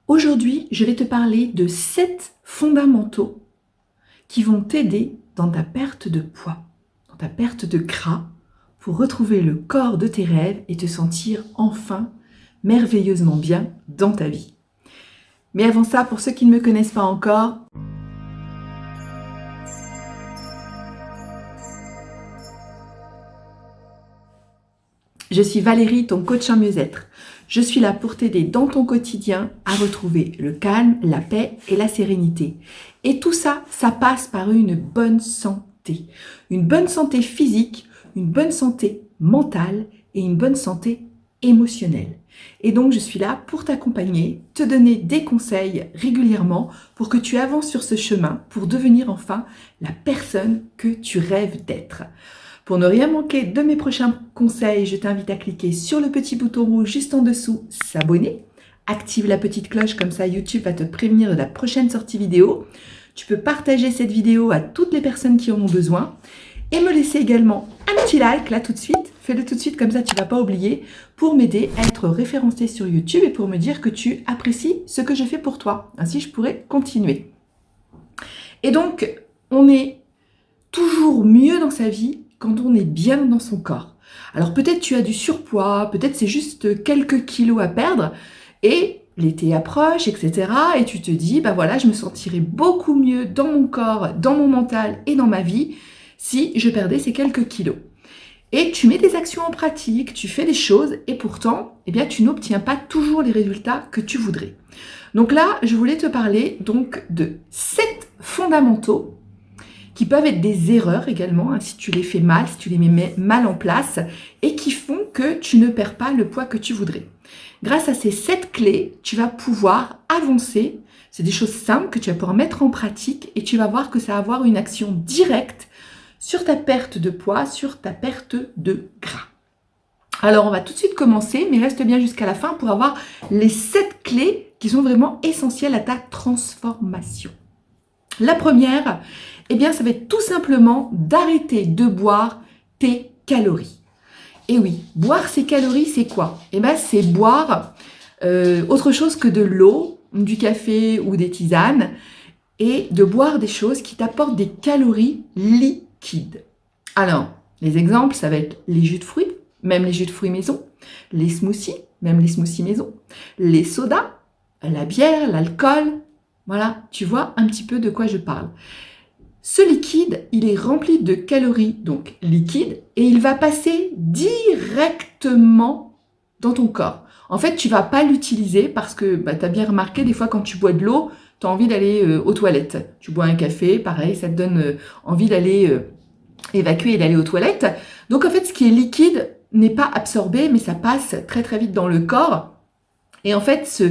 Aujourd'hui, je vais te parler de 7 fondamentaux qui vont t'aider dans ta perte de poids, dans ta perte de gras, pour retrouver le corps de tes rêves et te sentir enfin merveilleusement bien dans ta vie. Mais avant ça, pour ceux qui ne me connaissent pas encore, je suis Valérie, ton coach en mieux-être. Je suis là pour t'aider dans ton quotidien à retrouver le calme, la paix et la sérénité. Et tout ça, ça passe par une bonne santé. Une bonne santé physique, une bonne santé mentale et une bonne santé émotionnelle. Et donc, je suis là pour t'accompagner, te donner des conseils régulièrement pour que tu avances sur ce chemin pour devenir enfin la personne que tu rêves d'être. Pour ne rien manquer de mes prochains conseils, je t'invite à cliquer sur le petit bouton rouge juste en dessous, s'abonner. Active la petite cloche, comme ça YouTube va te prévenir de la prochaine sortie vidéo. Tu peux partager cette vidéo à toutes les personnes qui en ont besoin. Et me laisser également un petit like là tout de suite. Fais-le tout de suite, comme ça tu ne vas pas oublier, pour m'aider à être référencé sur YouTube et pour me dire que tu apprécies ce que je fais pour toi. Ainsi je pourrai continuer. Et donc, on est toujours mieux dans sa vie quand on est bien dans son corps. Alors peut-être tu as du surpoids, peut-être c'est juste quelques kilos à perdre et l'été approche, etc. Et tu te dis, bah voilà, je me sentirais beaucoup mieux dans mon corps, dans mon mental et dans ma vie si je perdais ces quelques kilos. Et tu mets des actions en pratique, tu fais des choses et pourtant, eh bien, tu n'obtiens pas toujours les résultats que tu voudrais. Donc là, je voulais te parler donc de 7 fondamentaux qui peuvent être des erreurs également, hein, si tu les fais mal, si tu les mets mal en place, et qui font que tu ne perds pas le poids que tu voudrais. Grâce à ces 7 clés, tu vas pouvoir avancer. C'est des choses simples que tu vas pouvoir mettre en pratique et tu vas voir que ça va avoir une action directe sur ta perte de poids, sur ta perte de gras. Alors, on va tout de suite commencer, mais reste bien jusqu'à la fin pour avoir les 7 clés qui sont vraiment essentielles à ta transformation. La première, eh bien, ça va être tout simplement d'arrêter de boire tes calories. Et oui, boire ses calories, c'est quoi? Eh bien, c'est boire autre chose que de l'eau, du café ou des tisanes, et de boire des choses qui t'apportent des calories liquides. Alors, les exemples, ça va être les jus de fruits, même les jus de fruits maison, les smoothies, même les smoothies maison, les sodas, la bière, l'alcool. Voilà, tu vois un petit peu de quoi je parle. Ce liquide, il est rempli de calories, donc liquide, et il va passer directement dans ton corps. En fait, tu ne vas pas l'utiliser parce que tu as bien remarqué, des fois quand tu bois de l'eau, tu as envie d'aller aux toilettes. Tu bois un café, pareil, ça te donne envie d'aller évacuer et d'aller aux toilettes. Donc en fait, ce qui est liquide n'est pas absorbé, mais ça passe très très vite dans le corps. Et en fait,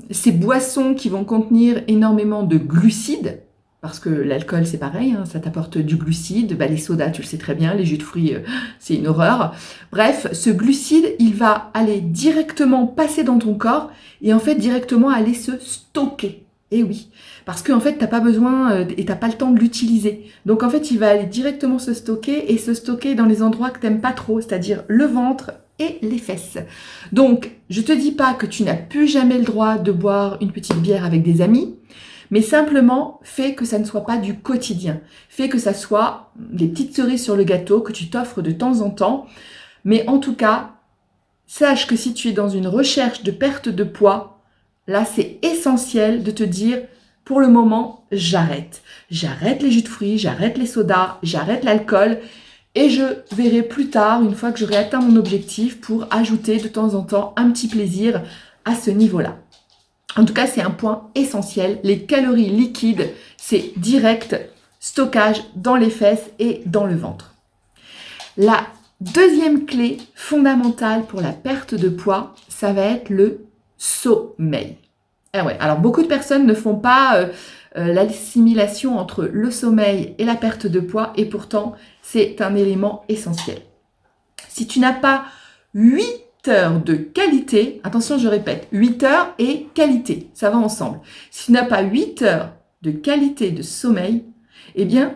ces boissons qui vont contenir énormément de glucides, parce que l'alcool c'est pareil, hein, ça t'apporte du glucide, les sodas tu le sais très bien, les jus de fruits c'est une horreur. Bref, ce glucide il va aller directement passer dans ton corps et en fait directement aller se stocker. Et oui, parce qu'en fait t'as pas besoin et t'as pas le temps de l'utiliser. Donc en fait il va aller directement se stocker et se stocker dans les endroits que t'aimes pas trop, c'est-à-dire le ventre et les fesses. Donc, je te dis pas que tu n'as plus jamais le droit de boire une petite bière avec des amis, mais simplement fais que ça ne soit pas du quotidien. Fais que ça soit des petites cerises sur le gâteau que tu t'offres de temps en temps. Mais en tout cas, sache que si tu es dans une recherche de perte de poids, là c'est essentiel de te dire, pour le moment, j'arrête. J'arrête les jus de fruits, j'arrête les sodas, j'arrête l'alcool. Et je verrai plus tard, une fois que j'aurai atteint mon objectif, pour ajouter de temps en temps un petit plaisir à ce niveau-là. En tout cas, c'est un point essentiel. Les calories liquides, c'est direct stockage dans les fesses et dans le ventre. La deuxième clé fondamentale pour la perte de poids, ça va être le sommeil. Ah ouais, alors beaucoup de personnes ne font pas l'assimilation entre le sommeil et la perte de poids et pourtant c'est un élément essentiel. Si tu n'as pas 8 heures de qualité, attention je répète, 8 heures et qualité, ça va ensemble. Si tu n'as pas 8 heures de qualité de sommeil, eh bien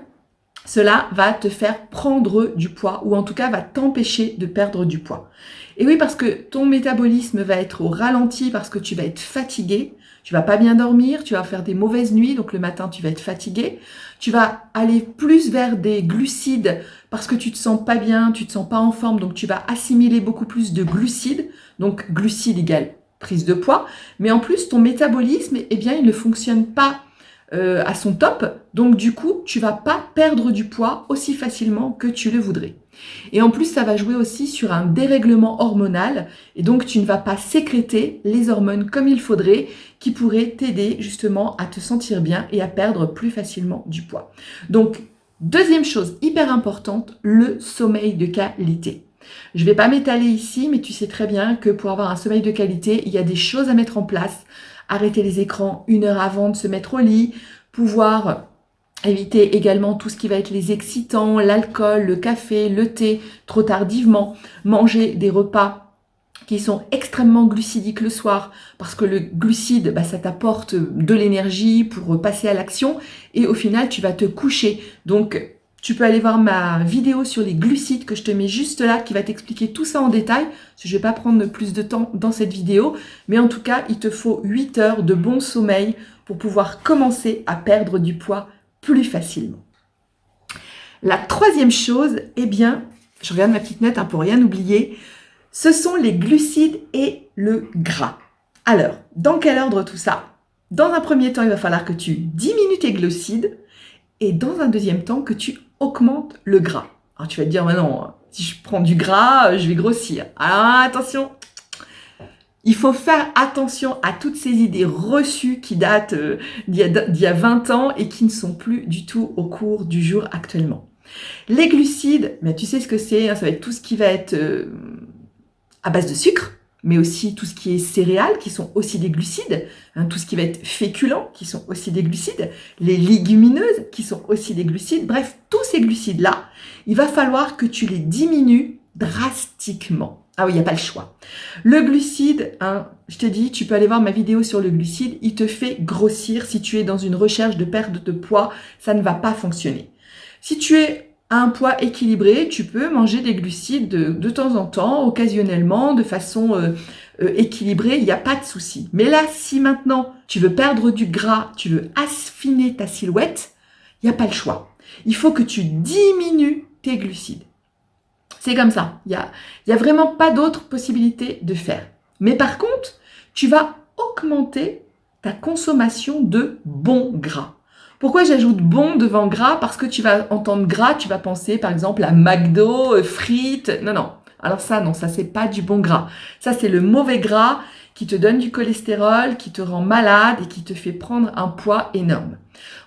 cela va te faire prendre du poids ou en tout cas va t'empêcher de perdre du poids. Et oui, parce que ton métabolisme va être au ralenti parce que tu vas être fatigué, tu vas pas bien dormir, tu vas faire des mauvaises nuits, donc le matin tu vas être fatigué, tu vas aller plus vers des glucides parce que tu te sens pas bien, tu te sens pas en forme, donc tu vas assimiler beaucoup plus de glucides, donc glucides égale prise de poids, mais en plus ton métabolisme, eh bien, il ne fonctionne pas à son top, donc du coup, tu vas pas perdre du poids aussi facilement que tu le voudrais. Et en plus, ça va jouer aussi sur un dérèglement hormonal, et donc tu ne vas pas sécréter les hormones comme il faudrait, qui pourraient t'aider justement à te sentir bien et à perdre plus facilement du poids. Donc, deuxième chose hyper importante, le sommeil de qualité. Je ne vais pas m'étaler ici, mais tu sais très bien que pour avoir un sommeil de qualité, il y a des choses à mettre en place. Arrêter les écrans 1 heure avant de se mettre au lit, pouvoir éviter également tout ce qui va être les excitants, l'alcool, le café, le thé, trop tardivement, manger des repas qui sont extrêmement glucidiques le soir, parce que le glucide, ça t'apporte de l'énergie pour passer à l'action, et au final, tu vas te coucher. Donc, tu peux aller voir ma vidéo sur les glucides que je te mets juste là, qui va t'expliquer tout ça en détail. Je ne vais pas prendre plus de temps dans cette vidéo, mais en tout cas, il te faut 8 heures de bon sommeil pour pouvoir commencer à perdre du poids plus facilement. La troisième chose, eh bien, je regarde ma petite note pour rien oublier, ce sont les glucides et le gras. Alors, dans quel ordre tout ça? Dans un premier temps, il va falloir que tu diminues tes glucides et dans un deuxième temps, que tu augmentes le gras. Alors, tu vas te dire, mais non, si je prends du gras, je vais grossir. Alors, attention, il faut faire attention à toutes ces idées reçues qui datent d'il y a 20 ans et qui ne sont plus du tout au cours du jour actuellement. Les glucides, tu sais ce que c'est, ça va être tout ce qui va être à base de sucre, mais aussi tout ce qui est céréales, qui sont aussi des glucides, tout ce qui va être féculent, qui sont aussi des glucides, les légumineuses, qui sont aussi des glucides. Bref, tous ces glucides-là, il va falloir que tu les diminues drastiquement. Ah oui, il n'y a pas le choix. Le glucide, je te dis, tu peux aller voir ma vidéo sur le glucide, il te fait grossir. Si tu es dans une recherche de perte de poids, ça ne va pas fonctionner. Si tu es à un poids équilibré, tu peux manger des glucides de temps en temps, occasionnellement, de façon équilibrée, il n'y a pas de souci. Mais là, si maintenant tu veux perdre du gras, tu veux affiner ta silhouette, il n'y a pas le choix. Il faut que tu diminues tes glucides. C'est comme ça. Il y a vraiment pas d'autre possibilité de faire. Mais par contre, tu vas augmenter ta consommation de bons gras. Pourquoi j'ajoute bon devant gras? Parce que tu vas entendre gras, tu vas penser par exemple à McDo, frites. Non. Alors ça, non, ça c'est pas du bon gras. Ça c'est le mauvais gras qui te donne du cholestérol, qui te rend malade et qui te fait prendre un poids énorme.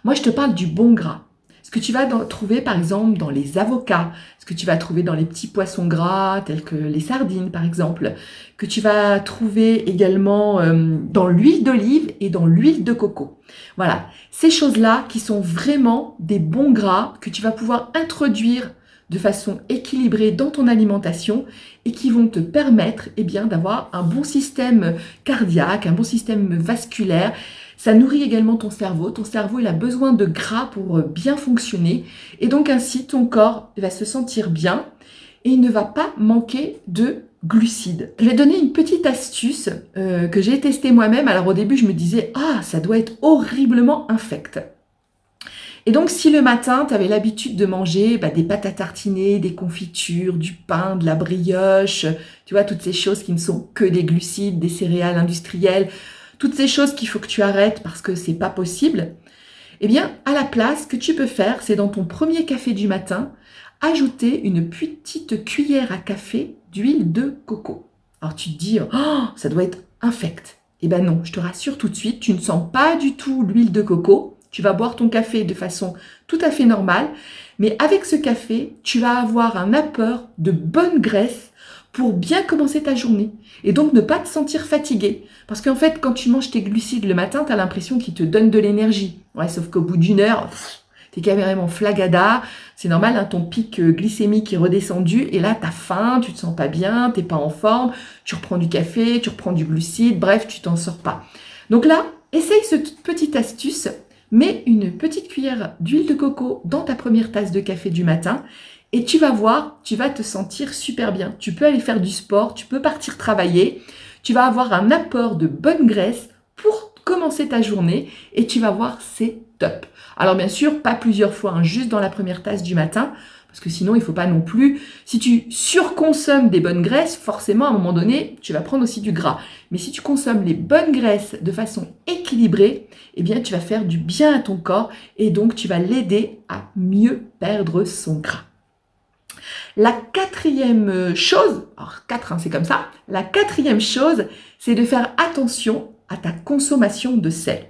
Moi, je te parle du bon gras. Ce que tu vas trouver par exemple dans les avocats, ce que tu vas trouver dans les petits poissons gras tels que les sardines par exemple, que tu vas trouver également dans l'huile d'olive et dans l'huile de coco. Voilà, ces choses-là qui sont vraiment des bons gras que tu vas pouvoir introduire de façon équilibrée dans ton alimentation et qui vont te permettre d'avoir un bon système cardiaque, un bon système vasculaire. Ça nourrit également ton cerveau. Ton cerveau, il a besoin de gras pour bien fonctionner. Et donc ainsi, ton corps va se sentir bien et il ne va pas manquer de glucides. Je vais donner une petite astuce que j'ai testée moi-même. Alors au début, je me disais, ça doit être horriblement infect. Et donc, si le matin, tu avais l'habitude de manger des pâtes à tartiner, des confitures, du pain, de la brioche, tu vois, toutes ces choses qui ne sont que des glucides, des céréales industrielles, toutes ces choses qu'il faut que tu arrêtes parce que c'est pas possible, eh bien, à la place, ce que tu peux faire, c'est dans ton premier café du matin, ajouter une petite cuillère à café d'huile de coco. Alors, tu te dis, ça doit être infect. Eh bien non, je te rassure tout de suite, tu ne sens pas du tout l'huile de coco. Tu vas boire ton café de façon tout à fait normale, mais avec ce café, tu vas avoir un apport de bonne graisse pour bien commencer ta journée et donc ne pas te sentir fatigué. Parce qu'en fait, quand tu manges tes glucides le matin, tu as l'impression qu'ils te donnent de l'énergie. Ouais, sauf qu'au bout d'une heure, tu es carrément flagada. C'est normal, ton pic glycémique est redescendu et là, tu as faim, tu te sens pas bien, tu n'es pas en forme, tu reprends du café, tu reprends du glucide, bref, tu t'en sors pas. Donc là, essaye cette petite astuce. mets une petite cuillère d'huile de coco dans ta première tasse de café du matin et tu vas voir, tu vas te sentir super bien. Tu peux aller faire du sport, tu peux partir travailler, tu vas avoir un apport de bonne graisse pour commencer ta journée et tu vas voir, c'est top. Alors bien sûr, pas plusieurs fois, hein, juste dans la première tasse du matin, parce que sinon il ne faut pas non plus, si tu surconsommes des bonnes graisses, forcément à un moment donné, tu vas prendre aussi du gras. Mais si tu consommes les bonnes graisses de façon équilibrée, eh bien tu vas faire du bien à ton corps et donc tu vas l'aider à mieux perdre son gras. La quatrième chose, alors 4 hein, c'est comme ça, la quatrième chose, c'est de faire attention à ta consommation de sel.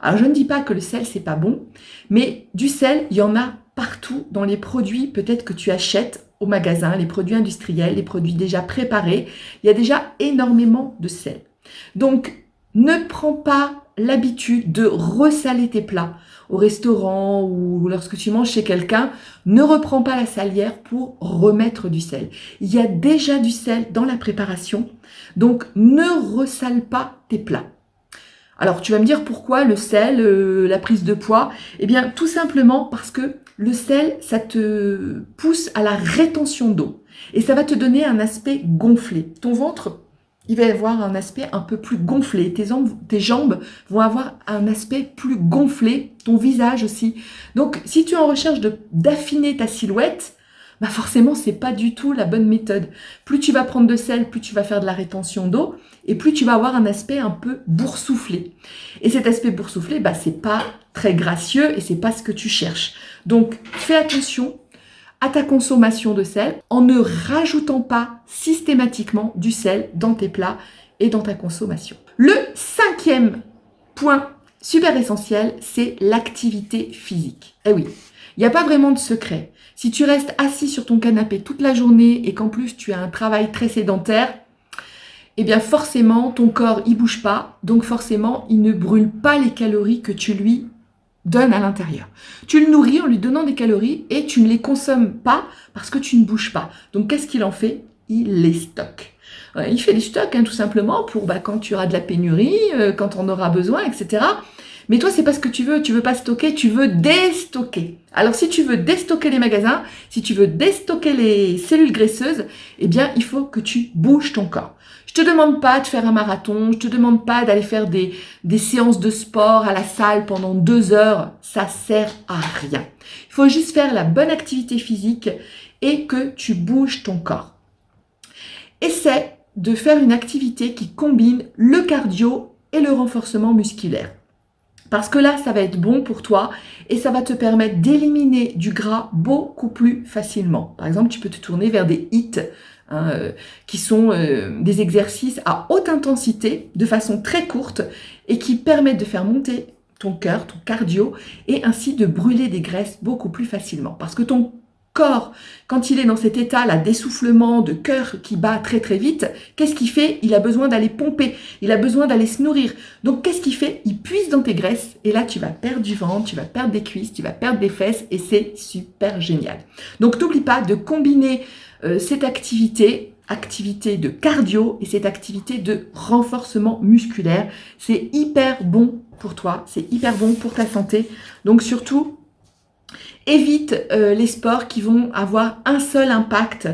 Alors je ne dis pas que le sel c'est pas bon, mais du sel, il y en a partout dans les produits peut-être que tu achètes au magasin, les produits industriels, les produits déjà préparés, il y a déjà énormément de sel. Donc ne prends pas l'habitude de ressaler tes plats au restaurant ou lorsque tu manges chez quelqu'un, ne reprends pas la salière pour remettre du sel. Il y a déjà du sel dans la préparation, donc ne ressale pas tes plats. Alors tu vas me dire pourquoi le sel, la prise de poids? Eh bien tout simplement parce que le sel, ça te pousse à la rétention d'eau et ça va te donner un aspect gonflé. Ton ventre, il va avoir un aspect un peu plus gonflé. Tes jambes vont avoir un aspect plus gonflé, ton visage aussi. Donc si tu es en recherche d'affiner ta silhouette, bah forcément, c'est pas du tout la bonne méthode. Plus tu vas prendre de sel, plus tu vas faire de la rétention d'eau et plus tu vas avoir un aspect un peu boursouflé. Et cet aspect boursouflé, bah, c'est pas très gracieux et c'est pas ce que tu cherches. Donc, fais attention à ta consommation de sel en ne rajoutant pas systématiquement du sel dans tes plats et dans ta consommation. Le cinquième point super essentiel, c'est l'activité physique. Eh oui, il n'y a pas vraiment de secret. Si tu restes assis sur ton canapé toute la journée et qu'en plus tu as un travail très sédentaire, eh bien forcément ton corps il bouge pas, donc forcément il ne brûle pas les calories que tu lui donnes à l'intérieur. Tu le nourris en lui donnant des calories et tu ne les consommes pas parce que tu ne bouges pas. Donc qu'est-ce qu'il en fait? Il les stocke. Il fait des stocks tout simplement pour quand tu auras de la pénurie, quand on aura besoin, etc. Mais toi, c'est pas ce que tu veux pas stocker, tu veux déstocker. Alors si tu veux déstocker les magasins, si tu veux déstocker les cellules graisseuses, eh bien il faut que tu bouges ton corps. Je te demande pas de faire un marathon, je te demande pas d'aller faire des séances de sport à la salle pendant 2 heures, ça sert à rien. Il faut juste faire la bonne activité physique et que tu bouges ton corps. Essaie de faire une activité qui combine le cardio et le renforcement musculaire. Parce que là, ça va être bon pour toi et ça va te permettre d'éliminer du gras beaucoup plus facilement. Par exemple, tu peux te tourner vers des HIIT qui sont des exercices à haute intensité de façon très courte et qui permettent de faire monter ton cœur, ton cardio et ainsi de brûler des graisses beaucoup plus facilement. Parce que ton corps, quand il est dans cet état-là d'essoufflement, de cœur qui bat très très vite, qu'est-ce qu'il fait? Il a besoin d'aller pomper, il a besoin d'aller se nourrir. Donc qu'est-ce qu'il fait? Il puise dans tes graisses et là tu vas perdre du ventre, tu vas perdre des cuisses, tu vas perdre des fesses et c'est super génial. Donc n'oublie pas de combiner cette activité de cardio et cette activité de renforcement musculaire. C'est hyper bon pour toi, c'est hyper bon pour ta santé. Donc surtout, évite les sports qui vont avoir un seul impact,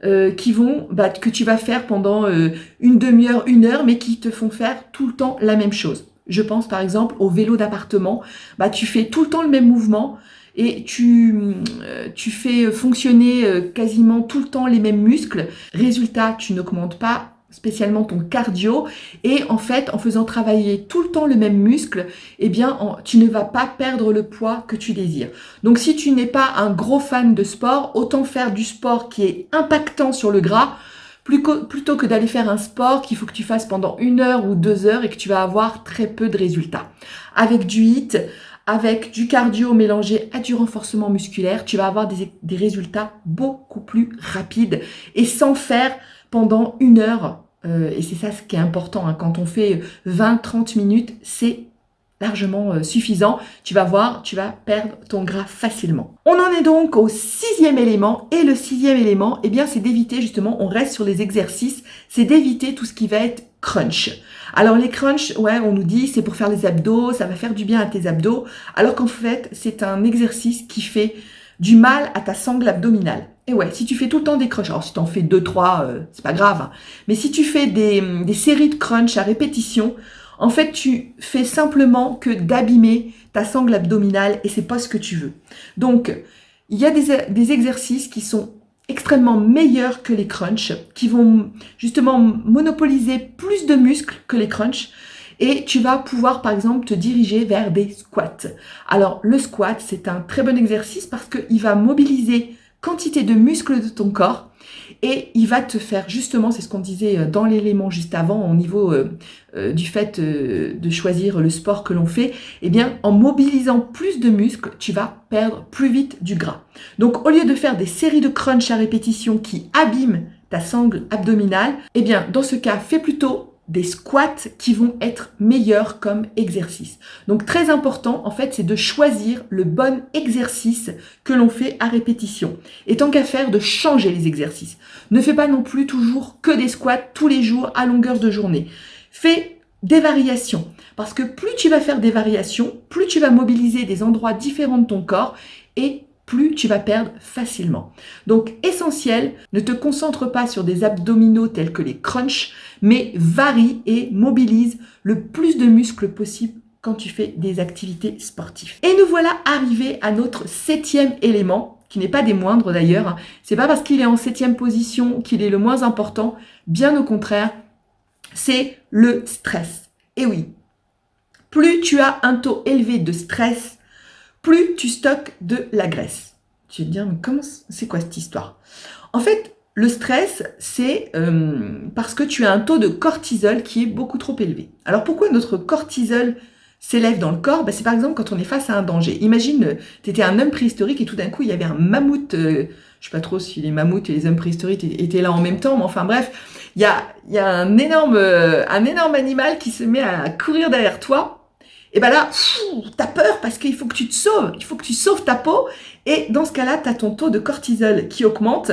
que tu vas faire pendant une demi-heure, 1 heure, mais qui te font faire tout le temps la même chose. Je pense par exemple au vélo d'appartement. Tu fais tout le temps le même mouvement et tu fais fonctionner quasiment tout le temps les mêmes muscles. Résultat, tu n'augmentes pas spécialement ton cardio et en fait en faisant travailler tout le temps le même muscle, eh bien tu ne vas pas perdre le poids que tu désires. Donc si tu n'es pas un gros fan de sport, autant faire du sport qui est impactant sur le gras plutôt que d'aller faire un sport qu'il faut que tu fasses pendant 1 heure ou 2 heures et que tu vas avoir très peu de résultats. Avec du HIIT, avec du cardio mélangé à du renforcement musculaire, tu vas avoir des résultats beaucoup plus rapides et sans faire pendant 1 heure. Et c'est ça ce qui est important. Quand on fait 20-30 minutes, c'est largement suffisant. Tu vas voir, tu vas perdre ton gras facilement. On en est donc au 6e élément. Et le 6e élément, eh bien, c'est d'éviter justement, on reste sur les exercices, c'est d'éviter tout ce qui va être crunch. Alors les crunch, ouais, on nous dit c'est pour faire les abdos, ça va faire du bien à tes abdos, alors qu'en fait, c'est un exercice qui fait du mal à ta sangle abdominale. Et ouais, si tu fais tout le temps des crunchs, alors si tu en fais 2-3, c'est pas grave, hein, mais si tu fais des séries de crunch à répétition, en fait, tu fais simplement que d'abîmer ta sangle abdominale et c'est pas ce que tu veux. Donc, il y a des exercices qui sont extrêmement meilleurs que les crunchs, qui vont justement monopoliser plus de muscles que les crunchs. Et tu vas pouvoir, par exemple, te diriger vers des squats. Alors, le squat, c'est un très bon exercice parce qu'il va mobiliser quantité de muscles de ton corps et il va te faire justement, c'est ce qu'on disait dans l'élément juste avant, au niveau du fait de choisir le sport que l'on fait, eh bien, en mobilisant plus de muscles, tu vas perdre plus vite du gras. Donc, au lieu de faire des séries de crunch à répétition qui abîment ta sangle abdominale, eh bien, dans ce cas, fais plutôt des squats qui vont être meilleurs comme exercice. Donc très important en fait c'est de choisir le bon exercice que l'on fait à répétition. Et tant qu'à faire de changer les exercices. Ne fais pas non plus toujours que des squats tous les jours à longueur de journée. Fais des variations parce que plus tu vas faire des variations, plus tu vas mobiliser des endroits différents de ton corps et plus tu vas perdre facilement. Donc essentiel, ne te concentre pas sur des abdominaux tels que les crunchs, mais varie et mobilise le plus de muscles possible quand tu fais des activités sportives. Et nous voilà arrivés à notre 7e élément, qui n'est pas des moindres d'ailleurs. C'est pas parce qu'il est en 7e position qu'il est le moins important, bien au contraire, c'est le stress. Et oui, plus tu as un taux élevé de stress, plus tu stockes de la graisse. Tu vas te dire, mais comment c'est quoi cette histoire? En fait, le stress, c'est parce que tu as un taux de cortisol qui est beaucoup trop élevé. Alors pourquoi notre cortisol s'élève dans le corps? C'est par exemple quand on est face à un danger. Imagine, tu étais un homme préhistorique et tout d'un coup, il y avait un mammouth. Je ne sais pas trop si les mammouths et les hommes préhistoriques étaient là en même temps, mais enfin bref, il y a un énorme animal qui se met à courir derrière toi. Et bien là, t'as peur parce qu'il faut que tu te sauves, il faut que tu sauves ta peau. Et dans ce cas-là, tu as ton taux de cortisol qui augmente.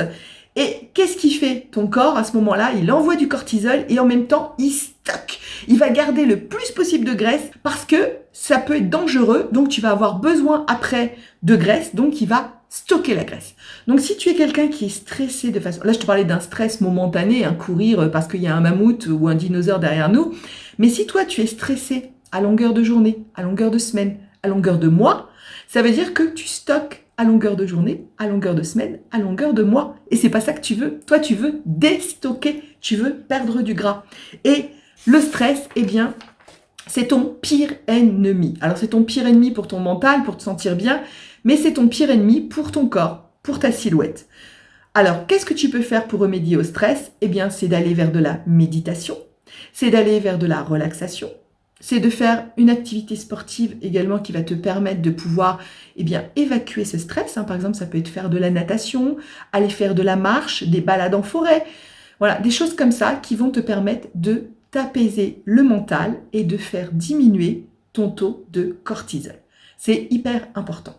Et qu'est-ce qu'il fait ton corps à ce moment-là? Il envoie du cortisol et en même temps, il stocke. Il va garder le plus possible de graisse parce que ça peut être dangereux. Donc, tu vas avoir besoin après de graisse. Donc, il va stocker la graisse. Donc, si tu es quelqu'un qui est stressé de façon... Là, je te parlais d'un stress momentané, courir parce qu'il y a un mammouth ou un dinosaure derrière nous. Mais si toi, tu es stressé à longueur de journée, à longueur de semaine, à longueur de mois, ça veut dire que tu stockes à longueur de journée, à longueur de semaine, à longueur de mois. Et c'est pas ça que tu veux. Toi, tu veux déstocker, tu veux perdre du gras. Et le stress, eh bien, c'est ton pire ennemi. Alors, c'est ton pire ennemi pour ton mental, pour te sentir bien, mais c'est ton pire ennemi pour ton corps, pour ta silhouette. Alors, qu'est-ce que tu peux faire pour remédier au stress? Eh bien, c'est d'aller vers de la méditation, c'est d'aller vers de la relaxation, c'est de faire une activité sportive également qui va te permettre de pouvoir évacuer ce stress. Par exemple, ça peut être faire de la natation, aller faire de la marche, des balades en forêt. Voilà, des choses comme ça qui vont te permettre de t'apaiser le mental et de faire diminuer ton taux de cortisol. C'est hyper important.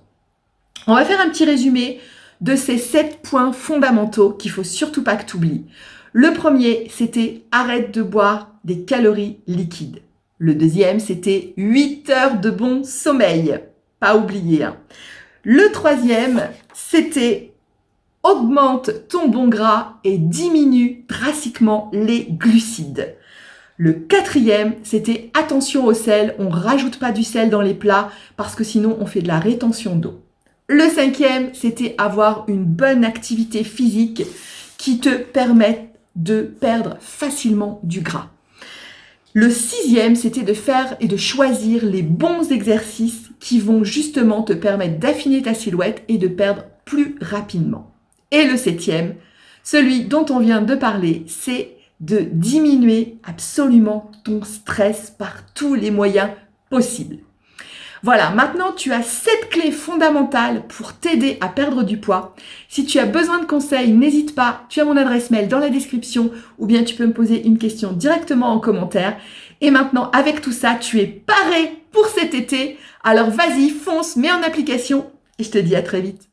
On va faire un petit résumé de ces 7 points fondamentaux qu'il ne faut surtout pas que tu oublies. Le premier, c'était arrête de boire des calories liquides. Le deuxième, c'était 8 heures de bon sommeil. Pas oublié. Le troisième, c'était augmente ton bon gras et diminue drastiquement les glucides. Le quatrième, c'était attention au sel. On ne rajoute pas du sel dans les plats parce que sinon on fait de la rétention d'eau. Le cinquième, c'était avoir une bonne activité physique qui te permette de perdre facilement du gras. Le sixième, c'était de faire et de choisir les bons exercices qui vont justement te permettre d'affiner ta silhouette et de perdre plus rapidement. Et le septième, celui dont on vient de parler, c'est de diminuer absolument ton stress par tous les moyens possibles. Voilà, maintenant tu as 7 clés fondamentales pour t'aider à perdre du poids. Si tu as besoin de conseils, n'hésite pas, tu as mon adresse mail dans la description ou bien tu peux me poser une question directement en commentaire. Et maintenant, avec tout ça, tu es paré pour cet été. Alors vas-y, fonce, mets en application et je te dis à très vite.